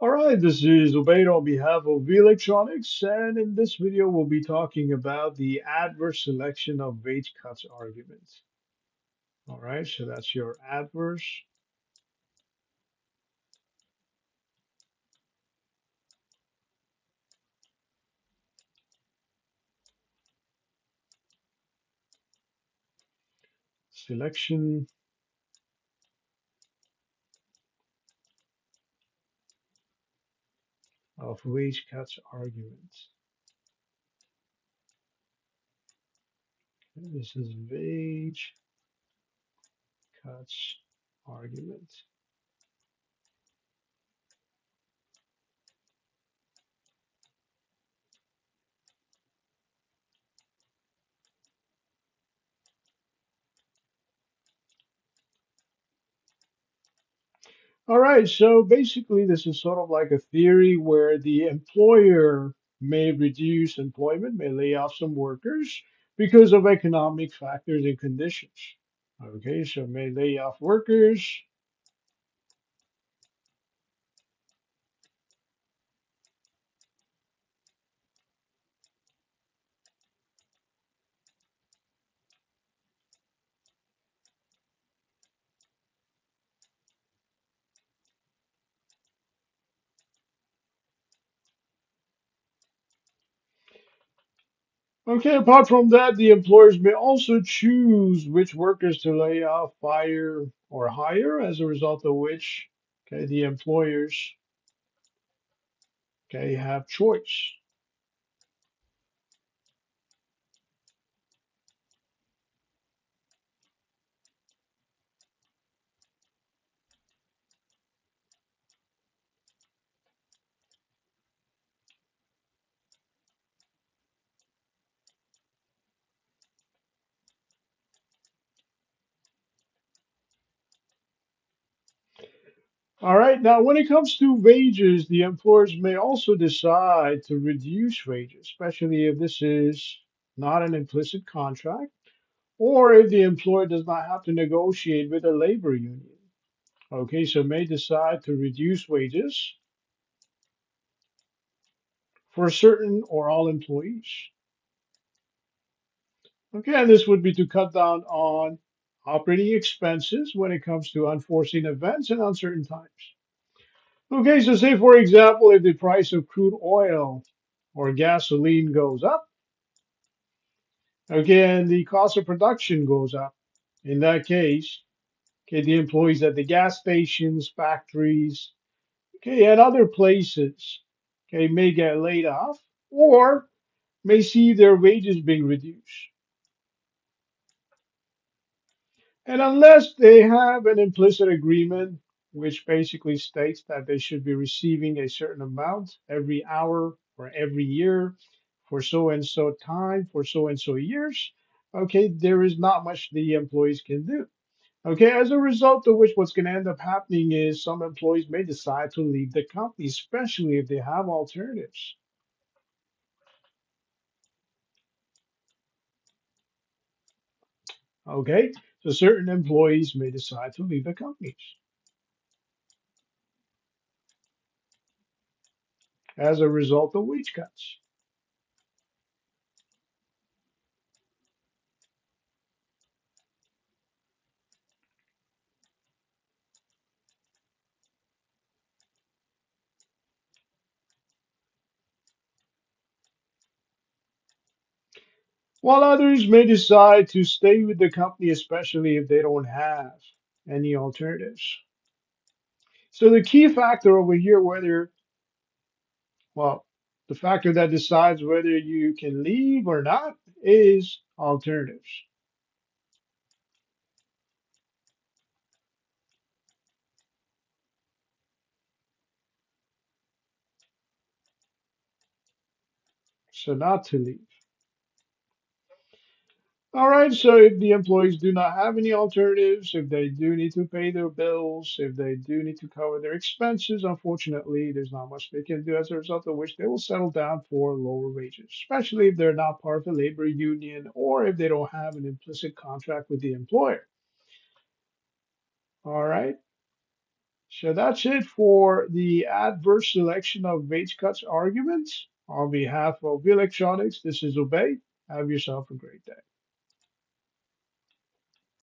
All right, this is Ubaid on behalf of V Electronics, and in this video, we'll be talking about the adverse selection of wage cuts argument. All right, so that's your adverse selection of wage cuts argument. This is wage cuts argument. All right, so basically, this is sort of like a theory where the employer may reduce employment, may lay off some workers because of economic factors and conditions. Okay, so may lay off workers. Okay, apart from that, the employers may also choose which workers to lay off, fire, or hire, as a result of which, okay, the employers, okay, have choice. All right, now when it comes to wages, the employers may also decide to reduce wages, especially if this is not an implicit contract or if the employer does not have to negotiate with a labor union. Okay, so may decide to reduce wages for certain or all employees. Okay, and this would be to cut down on operating expenses when it comes to unforeseen events and uncertain times. Okay, so say for example, if the price of crude oil or gasoline goes up, okay, and the cost of production goes up. In that case, okay, the employees at the gas stations, factories, okay, and other places, okay, may get laid off or may see their wages being reduced. And unless they have an implicit agreement, which basically states that they should be receiving a certain amount every hour or every year for so and so time, for so and so years, okay, there is not much the employees can do. Okay, as a result of which, what's going to end up happening is some employees may decide to leave the company, especially if they have alternatives. Okay, so certain employees may decide to leave the companies as a result of wage cuts. While others may decide to stay with the company, especially if they don't have any alternatives. So the key factor over here, well, the factor that decides whether you can leave or not is alternatives. So not to leave. All right, so if the employees do not have any alternatives, if they do need to pay their bills, if they do need to cover their expenses, unfortunately, there's not much they can do as a result of which they will settle down for lower wages, especially if they're not part of a labor union or if they don't have an implicit contract with the employer. All right, So that's it for the adverse selection of wage cuts arguments. On behalf of Electronics, this is Obey. Have yourself a great day.